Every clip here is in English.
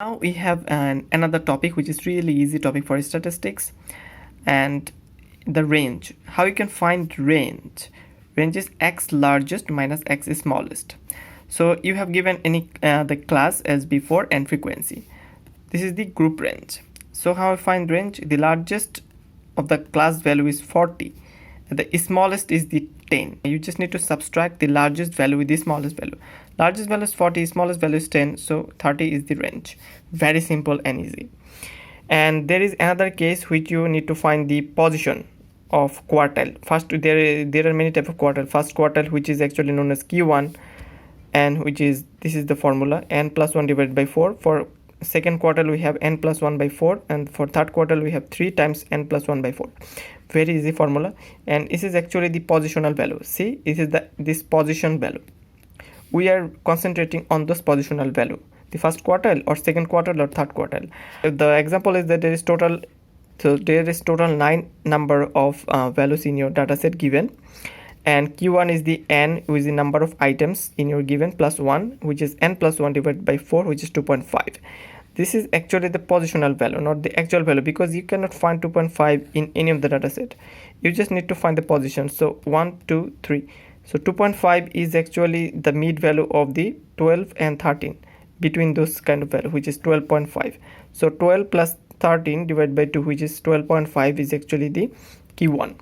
Now we have another topic which is really easy topic for statistics, and the range. How you can find range? Range is x largest minus x smallest. So you have given any the class as before and frequency. This is the group range. So how I find range? The largest of the class value is 40. The smallest is the 10. You just need to subtract the largest value with the smallest value. Largest value is 40, smallest value is 10, so 30 is the range. Very simple and easy. And there is another case which you need to find the position of quartile. First, there are many types of quartile. First quartile, which is actually known as Q1, and which is, this is the formula, n plus 1 divided by 4. For second quartile we have n plus 1 by 4, and for third quartile we have 3 times n plus 1 by 4. Very easy formula, and this is actually the positional value. See, this position value. We are concentrating on this positional value, the first quartile or second quartile or third quartile. The example is that there is total 9 number of values in your data set given, and Q1 is the n, which is the number of items in your given, plus 1, which is n plus 1 divided by 4, which is 2.5. This is actually the positional value, not the actual value, because you cannot find 2.5 in any of the data set. You just need to find the position. So 1, 2, 3. So 2.5 is actually the mid value of the 12 and 13 between those kind of value, which is 12.5. So 12 plus 13 divided by 2, which is 12.5, is actually the Q1,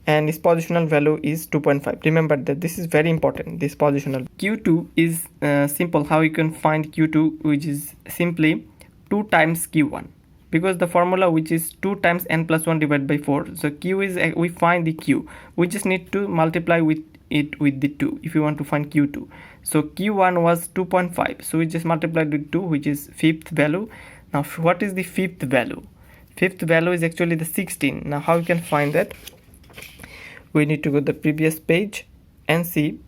and its positional value is 2.5. Remember that this is very important, this positional. Q2 is simple. How you can find Q2, which is simply 2 times Q1, because the formula which is 2 times n plus 1 divided by 4. So Q is, we find the Q, we just need to multiply with it with the 2 if you want to find Q2. So Q1 was 2.5, so we just multiplied with 2, which is fifth value. Now what is the fifth value? Fifth value is actually the 16. Now how you can find that? We need to go to the previous page and see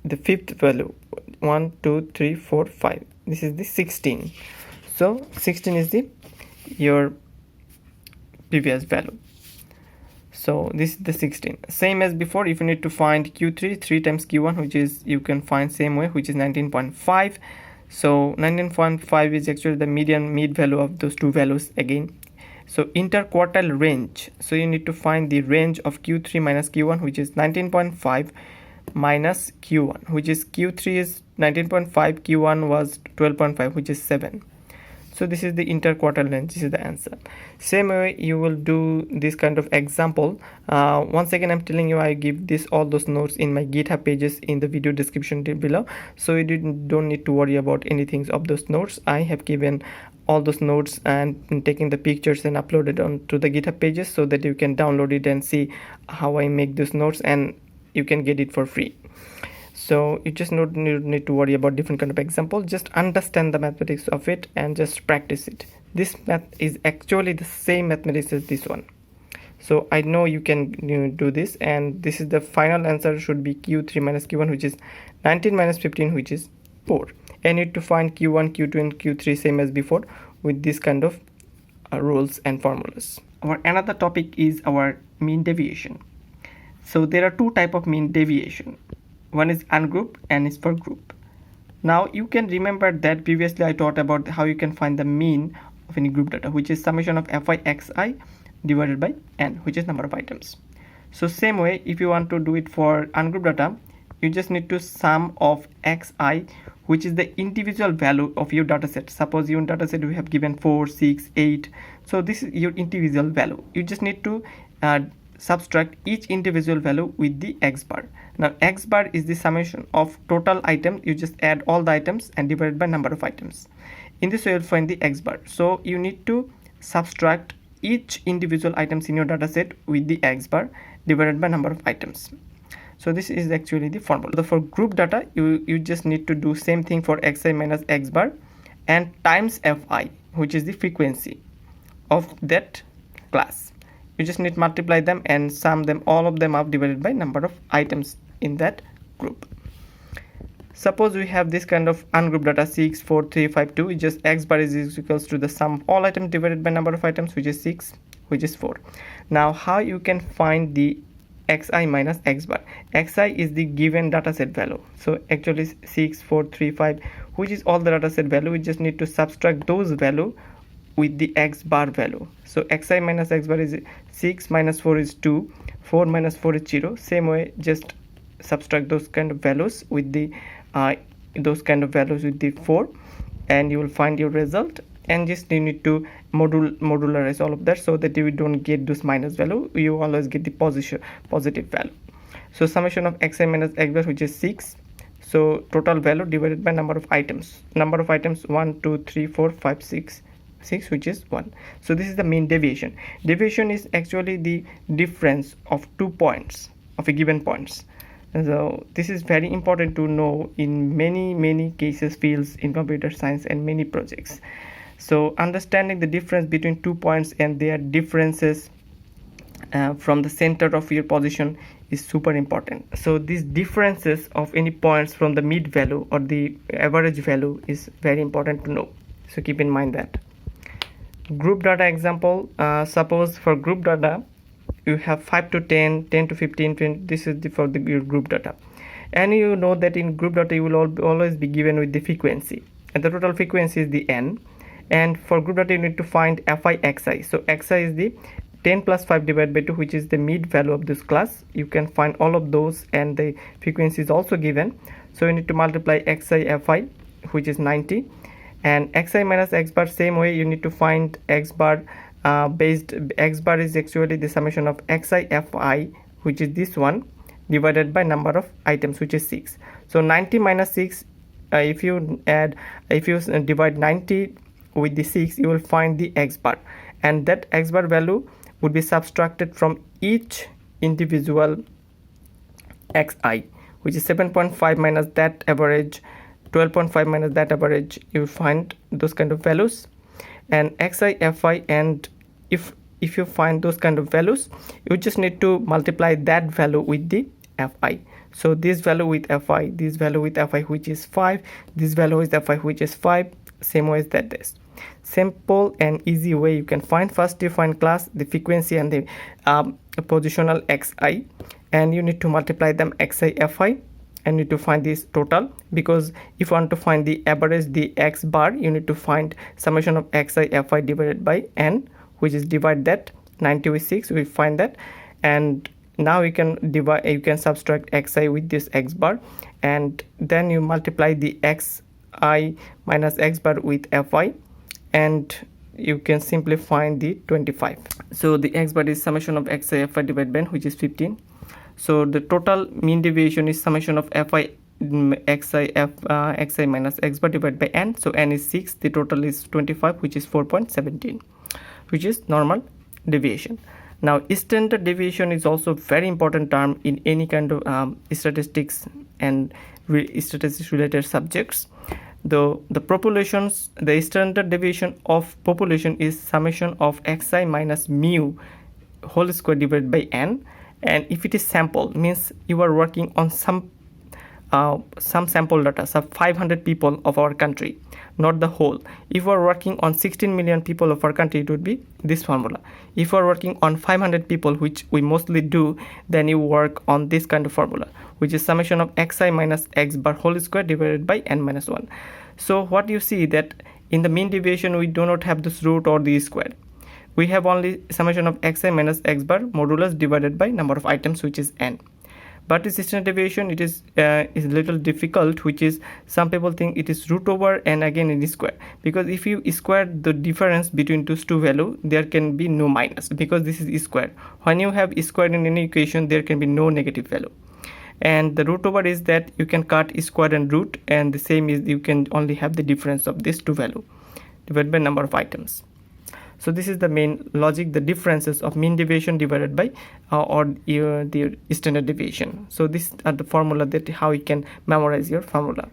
the fifth value. 1, 2, 3, 4, 5. This is the 16. So 16 is the your previous value. So this is the 16. Same as before, if you need to find Q3, 3 times Q1, which is, you can find same way, which is 19.5. So 19.5 is actually the mid value of those two values again. So interquartile range. So you need to find the range of Q3 minus Q1, which is 19.5 minus Q1, which is Q3 is 19.5, Q1 was 12.5, which is 7. So this is the interquartile range. This is the answer. Same way you will do this kind of example. Once again, I'm telling you, I give all those notes in my GitHub pages in the video description below, so you don't need to worry about anything of those notes. I have given all those notes and taking the pictures and uploaded onto the GitHub pages, so that you can download it and see how I make those notes, and you can get it for free. So you just don't need to worry about different kind of example. Just understand the mathematics of it and just practice it. This math is actually the same mathematics as this one. So I know you can do this, and this is the final answer should be Q3 minus Q1, which is 19 minus 15, which is 4. I need to find Q1, Q2 and Q3 same as before with this kind of rules and formulas. Our another topic is our mean deviation. So there are two type of mean deviation. One is ungrouped and is for group. Now you can remember that previously I taught about how you can find the mean of any group data, which is summation of fi xi divided by n, which is number of items. So same way, if you want to do it for ungrouped data, you just need to sum of xi, which is the individual value of your data set. Suppose your data set we have given 4, 6, 8. So this is your individual value. You just need to subtract each individual value with the x bar. Now x bar is the summation of total items. You just add all the items and divide by number of items. In this way you'll find the x bar. So you need to subtract each individual items in your data set with the x bar divided by number of items. So this is actually the formula. For group data, you just need to do same thing for xi minus x bar and times fi, which is the frequency of that class. You just need to multiply them and sum them, all of them up, divided by number of items in that group. Suppose we have this kind of ungrouped data 6, 4, 3, 5, 2. Just x bar is equals to the sum of all items divided by number of items, which is 6, which is 4. Now how you can find the xi minus x bar. Xi is the given dataset value, so actually 6 4 3 5, which is all the dataset value. We just need to subtract those value with the x bar value. So xi minus x bar is 6 minus 4 is 2, 4 minus 4 is 0. Same way, just subtract those kind of values with the 4, and you will find your result. And just you need to modularize all of that, so that you don't get this minus value, you always get the positive value. So summation of xi minus x bar, which is 6, so total value divided by number of items 1 2 3 4 5 6, which is 1. So this is the mean deviation. Deviation is actually the difference of 2 points of a given points. So this is very important to know in many cases, fields in computer science and many projects. So understanding the difference between 2 points and their differences from the center of your position is super important. So these differences of any points from the mid value or the average value is very important to know. So keep in mind that. Group data example, suppose for group data you have 5 to 10, 10 to 15, 20. This is for your group data, and you know that in group data you will always be given with the frequency, and the total frequency is the n. And for group data you need to find fi xi. So xi is the 10 plus 5 divided by 2, which is the mid value of this class. You can find all of those, and the frequency is also given. So you need to multiply xi fi, which is 90, and xi minus x bar. Same way, you need to find x bar. X bar is actually the summation of xi fi, which is this one, divided by number of items, which is 6. So 90 minus 6, if you divide 90 with the 6, you will find the x bar, and that x bar value would be subtracted from each individual xi, which is 7.5 minus that average, 12.5 minus that average. You will find those kind of values, and xi fi. And if you find those kind of values, you just need to multiply that value with the fi. So this value with fi, this value with fi, which is 5, this value is fi, which is 5. Same way as that is simple and easy way you can find. First you find class, the frequency, and the positional xi, and you need to multiply them xi fi, and need to find this total, because if you want to find the average, the x bar, you need to find summation of xi fi divided by n, which is divide that 90 with 6, we find that. And now you can subtract xi with this x bar, and then you multiply the xi minus x bar with fi, and you can simply find the 25. So the x bar is summation of xi fi divided by n, which is 15. So the total mean deviation is summation of fi xi minus x bar divided by n. So n is 6, the total is 25, which is 4.17, which is normal deviation. Now standard deviation is also a very important term in any kind of statistics and statistics related subjects. The standard deviation of population is summation of xi minus mu whole square divided by n. And if it is sample, means you are working on some sample data, so 500 people of our country, not the whole. If you are working on 16 million people of our country, it would be this formula. If you are working on 500 people, which we mostly do, then you work on this kind of formula, which is summation of xi minus x bar whole square divided by n minus 1. So what you see that in the mean deviation, we do not have this root or the square. We have only summation of xi minus x bar modulus divided by number of items, which is n. But this standard deviation, it is a little difficult, which is some people think it is root over and again it is square, because if you square the difference between those two values, there can be no minus, because this is square. When you have square in any equation, there can be no negative value. And the root over is that you can cut square and root, and the same is you can only have the difference of these two values divided by number of items. So this is the main logic, the differences of mean deviation divided by the standard deviation. So these are the formula that how you can memorize your formula.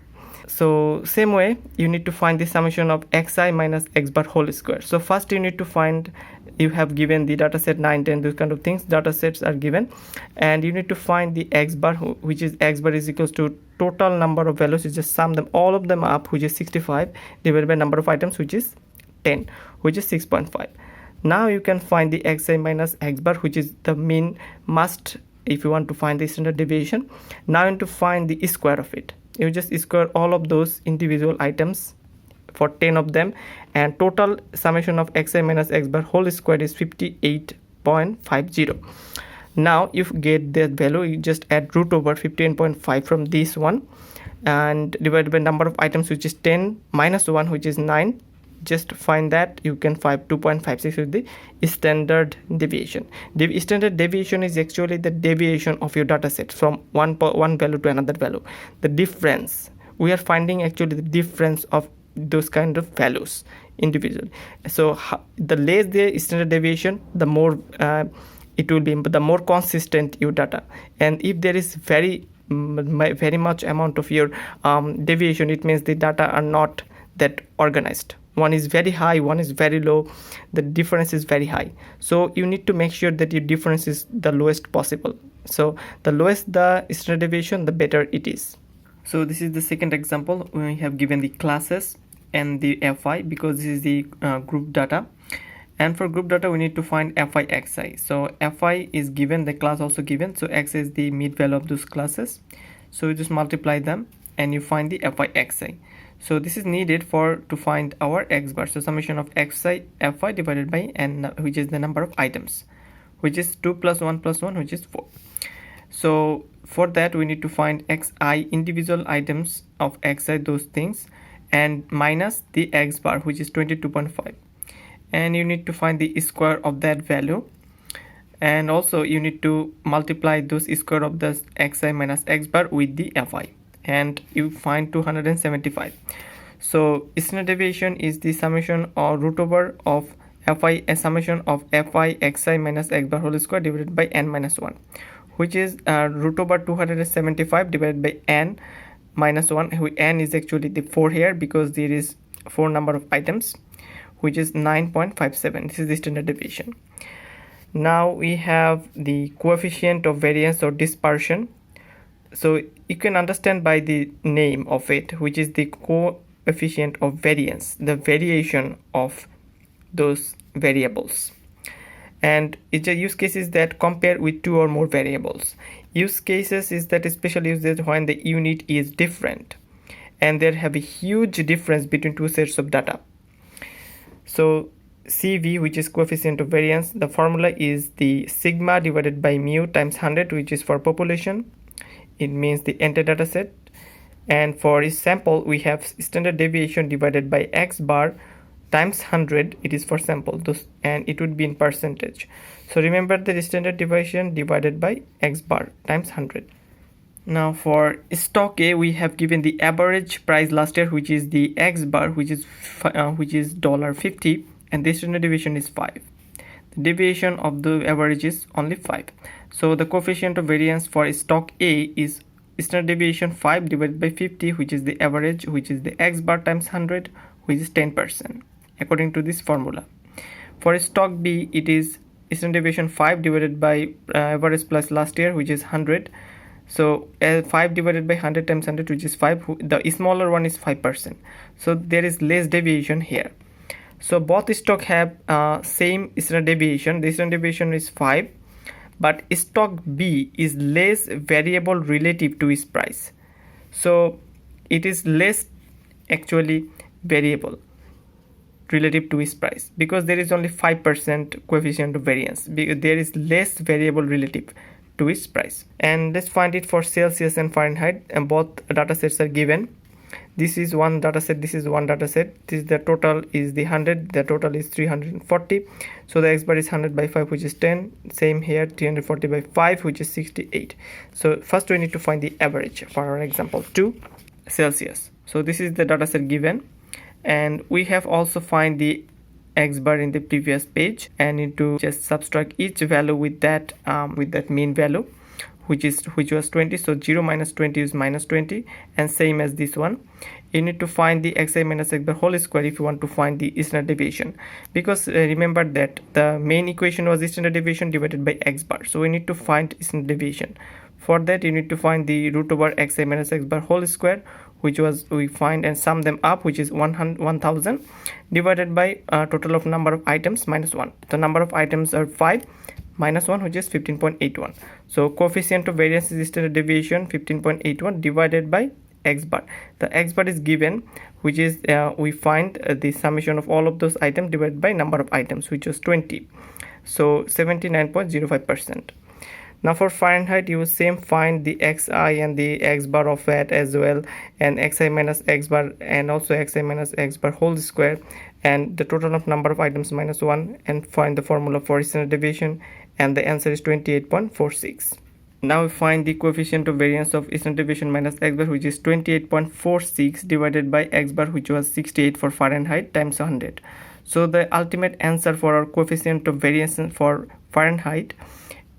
So same way, you need to find the summation of xi minus x bar whole square. So first you need to find, you have given the data set 9, 10, those kind of things, data sets are given, and you need to find the x bar, which is x bar is equals to total number of values. You just sum them all of them up, which is 65, divided by number of items, which is 10, which is 6.5. Now you can find the xi minus x bar, which is the mean must if you want to find the standard deviation. Now you need to find the square of it. You just square all of those individual items for 10 of them, and total summation of xi minus x bar whole square is 58.50. now if you get that value, you just add root over 15.5 from this one and divided by number of items, which is 10 minus 1, which is 9. Just find that you can find 2.56 with the standard deviation. The standard deviation is actually the deviation of your data set from one value to another value. The difference, we are finding actually the difference of those kind of values individually. So the less the standard deviation, the more it will be, the more consistent your data. And if there is very much amount of your deviation, it means the data are not that organized. One is very high, one is very low, the difference is very high. So you need to make sure that your difference is the lowest possible. So the lowest the standard deviation, the better it is. So this is the second example. We have given the classes and the fi, because this is the group data. And for group data, we need to find fi xi. So fi is given, the class also given, so x is the mid value of those classes. So you just multiply them and you find the fi xi. So this is needed to find our x bar. So summation of xi fi divided by n, which is the number of items, which is 2 plus 1 plus 1, which is 4. So for that, we need to find xi, individual items of xi, those things, and minus the x bar, which is 22.5. And you need to find the square of that value, and also you need to multiply those square of the xi minus x bar with the fi, and you find 275. So standard deviation is the summation or root over of fi, a summation of fi xi minus x bar whole square divided by n minus 1, which is root over 275 divided by n minus 1. N is actually the 4 here, because there is 4 number of items, which is 9.57. This is the standard deviation. Now we have the coefficient of variance or dispersion. So you can understand by the name of it, which is the coefficient of variance, the variation of those variables. And it's a use cases that compare with 2 or more variables. Use cases is that especially used when the unit is different and there have a huge difference between 2 sets of data. So CV, which is coefficient of variance, the formula is the sigma divided by mu times 100, which is for population. It means the entire data set. And for a sample, we have standard deviation divided by x bar times 100. It is for sample, and it would be in percentage. So remember the standard deviation divided by x bar times 100. Now for stock A, we have given the average price last year, which is the x bar, which is $50, and the standard deviation is 5. The deviation of the average is only 5. So the coefficient of variance for stock A is standard deviation 5 divided by 50, which is the average, which is the x bar times 100, which is 10%, according to this formula. For stock B, it is standard deviation 5 divided by average plus last year, which is 100. So 5 divided by 100 times 100, which is 5. The smaller one is 5%. So there is less deviation here. So both stock have same standard deviation. The standard deviation is 5, but stock B is less variable relative to its price. So it is less actually variable relative to its price, because there is only 5% coefficient of variance. There is less variable relative to its price. And let's find it for Celsius and Fahrenheit, and both data sets are given. This is one data set, this is one data set. This is the total is the 100, the total is 340. So the x bar is 100 by 5, which is 10. Same here, 340 by 5, which is 68. So first we need to find the average for our example 2, Celsius. So this is the data set given, and we have also find the x bar in the previous page, and need to just subtract each value with that mean value, which was 20. So 0 minus 20 is minus 20, and same as this one. You need to find the xi minus x bar whole square if you want to find the standard deviation, because remember that the main equation was the standard deviation divided by x bar. So we need to find standard deviation. For that, you need to find the root over xi minus x bar whole square, which was we find and sum them up, which is 1000 divided by total of number of items minus 1. The number of items are 5, minus 1, which is 15.81. So coefficient of variance is standard deviation 15.81 divided by x bar. The x bar is given, which is we find the summation of all of those items divided by number of items, which was 20. So 79.05%. Now for Fahrenheit, you same find the xi and the x bar of that as well, and xi minus x bar and also xi minus x bar whole square, and the total of number of items minus 1, and find the formula for standard deviation, and the answer is 28.46. Now we find the coefficient of variance of standard deviation minus x bar, which is 28.46 divided by x bar, which was 68 for Fahrenheit, times 100. So the ultimate answer for our coefficient of variance for Fahrenheit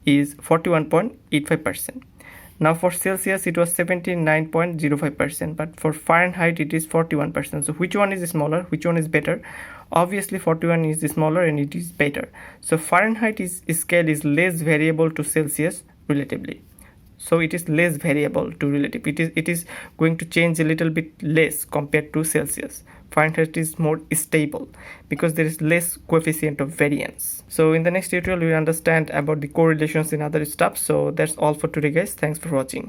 is 41.85%. Now for Celsius it was 79.05%, but for Fahrenheit it is 41%. So which one is smaller, which one is better? Obviously 41 is smaller and it is better. So Fahrenheit scale is less variable to Celsius relatively. So it is less variable to relative. It is going to change a little bit less compared to Celsius. Fahrenheit is more stable because there is less coefficient of variance. So in the next tutorial we will understand about the correlations in other stuff. So that's all for today, guys. Thanks for watching.